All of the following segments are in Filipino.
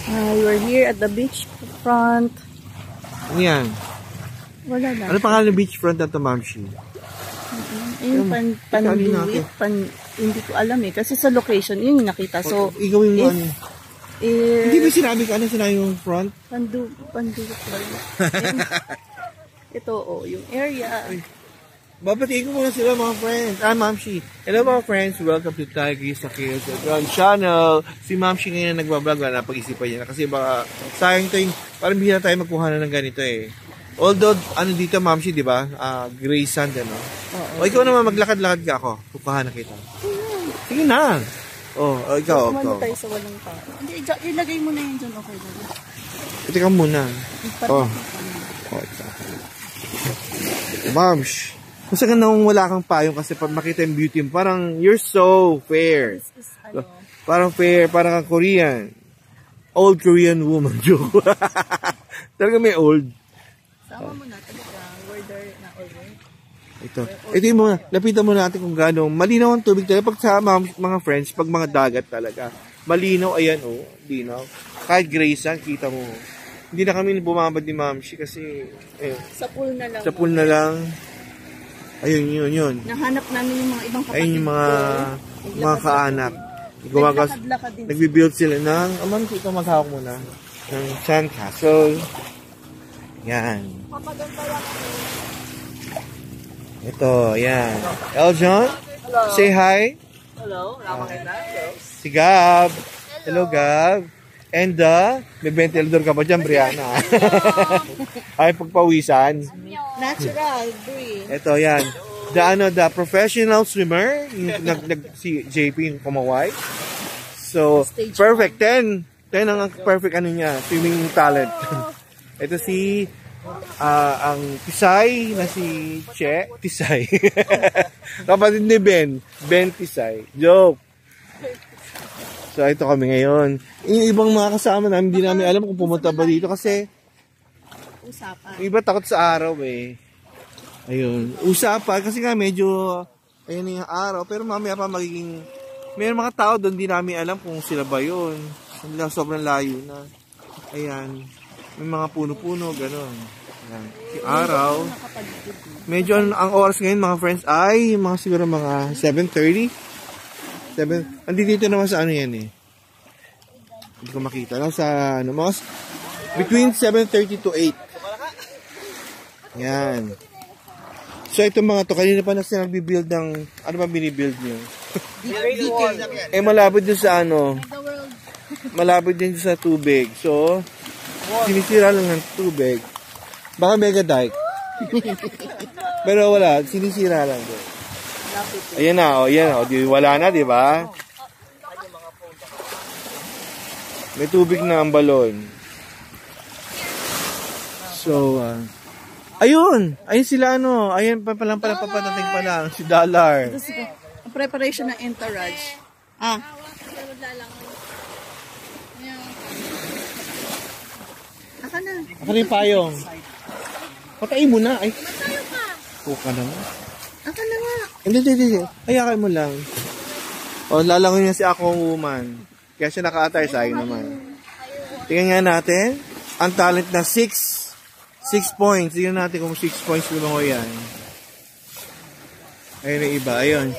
We're here at the beach front. Ano yan? Wala na. Ano pangalan ng beach front na ito, Ma'am Shi? Yung panduit, hindi ko alam eh. Kasi sa location, yun yung nakita. So, igawin mo ano? Hindi ba sinabi ka? Ano sinabi yung front? Panduit ba yun? Ito, yung area. Babatiin ko muna sila mga friends. Ma'am Shi. Hello mga friends. Welcome to Tiger sa Chaos Channel. Si Ma'am Shi ngayon nagbablog na napag-isipan niya. Kasi baka sayang ito yung parang bihira tayo magkuha na ng ganito eh. Although, ano dito Ma'am Shi, di ba? Gray sand, ano? O ikaw naman, maglakad-lakad ka ako. Kukuha na kita. Sige na. Ikaw. Kumano tayo sa walang tao. Hindi, ilagay mo na yun dyan. Okay na. Ito ka muna. Ma'am Shi. Kasi ka nang wala kang payong kasi pag makita yung beauty mo, parang you're so fair. Parang fair, parang kang Korean. Old Korean woman, joke. Talaga may old. Sama mo na, talaga. Weather na old. Ito yung mga, lapitan mo natin kung gano'ng malinaw ang tubig talaga. Pag sa mga friends, pag mga dagat talaga. Malinaw, ayan linaw. Kahit gray sand, kita mo. Hindi na kami bumabad ni Ma'am Shi kasi, sa pool na lang. Sa pool na lang. Ayun, yun. Nahanap namin yung mga ibang kapatid. Ayun yung mga kaanak. Nagbibuild sila ng, ito maghawak muna, ng sand castle. Yan. Ito, yan. Eljon, say hi. Hello, si Gab. Hello, Gab. And may ventilador ka ba dyan, Brianna? Ay, pagpawisan. Natural, breathe. Ito, yan. The professional swimmer, si JP yung kumaway. So, perfect. 10 ang perfect ano niya, swimming talent. Ito si, ang Tisay na si Che. Tisay. Kapatid ni Ben Tisay. Joke. So, ito kami ngayon. Yung ibang mga kasama namin, hindi namin alam kung pumunta ba dito kasi usapan. Iba takot sa araw eh. Ayun. Usapan kasi nga medyo ayun yung araw. Pero mamaya pa magiging may mga tao doon, hindi namin alam kung sila ba yun. Sobrang layo na. Ayan. May mga puno-puno, gano'n. Ayan. Yung araw. Medyo ang oras ngayon mga friends ay mga siguro mga 7:30. Andito naman sa ano yan eh. Hindi ko makita. Nasa ano, mga between 7:30 to 8. Yan. So itong mga to, kanina pa na sila nagbibuild ng, ano ba binibuild nyo? Malapit din sa ano. Malapit din sa tubig. So, sinisira lang ng tubig. Baka mega dike. Pero wala, sinisira lang doon. Ayan na, yan wala na, di ba? May tubig na ang balon. So, ayun sila ayun palang papatating pa lang, si Dollar. Ang preparation ng entourage. Aka na yung payong. Patayin mo na, ay. Puka na nga. Aka na nga. Hindi. Ayakan mo lang. Lalangoy niya si Akong Woman. Kaya siya naka-attire sa akin naman. Tingnan nga natin. Ang talent na 6 points. Tingnan natin kung 6 points lumangoy yan. Ayun yung iba. Ayun.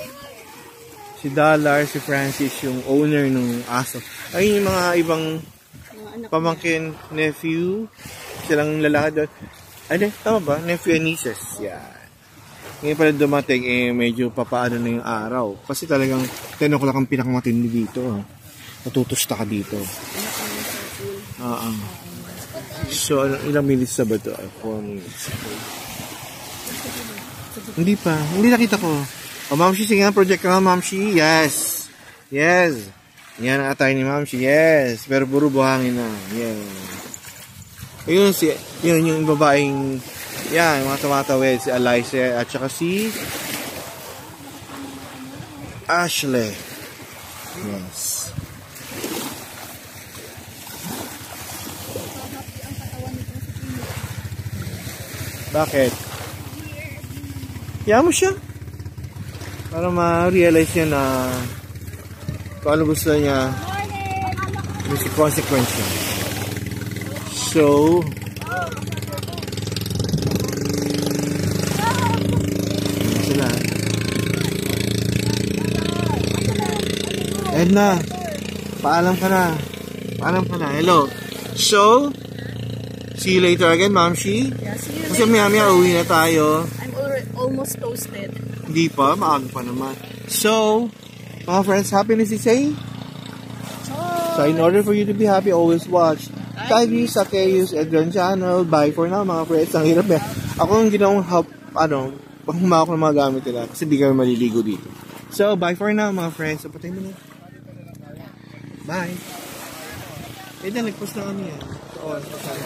Si Dollar, si Francis, yung owner ng aso. Ayun yung mga ibang pamangkin, nephew. Silang lalaki doon. Ay, tama ba? Nephew and nieces. Yeah. Ngayon pala dumating, medyo papaano na yung araw. Kasi talagang 10 o'clock ang pinakamatindi dito. Natutusta ka dito. So, ilang minutes na ba ito? 4 minutes. Hindi pa. Hindi nakita ko. Ma'am Shi, sige nga, project ka nga, Ma'am Shi. Yes. Yan ang atay ni Ma'am Shi. Yes. Pero puro buhangin na. Ayun, yun yung babaeng yan, mga tumatawid, si Alice at saka si Ashley. Yes. Bakit? Kaya mo siya. Para ma-realize niya na kung ano gusto niya. May consequence niya. So, sila. Edna, paalam ka na. Paalam ka na. Hello. So, see you later again, Ma'am Shi. Yeah, see you Kasi later. maya uwi na tayo. I'm almost toasted. Hindi pa, maaga pa naman. So, mga friends, happiness is a? So, in order for you to be happy, always watch Tigris, Sakeus, Edron Channel. Bye for now, mga friends. Ang hirap eh. Ako yung ginawang pang humawak ng mga gamit nila kasi di kami maliligo dito. So, bye for now, mga friends. So, patay mo na. Bye. Eh, nagpost na kami yan. Oo, okay.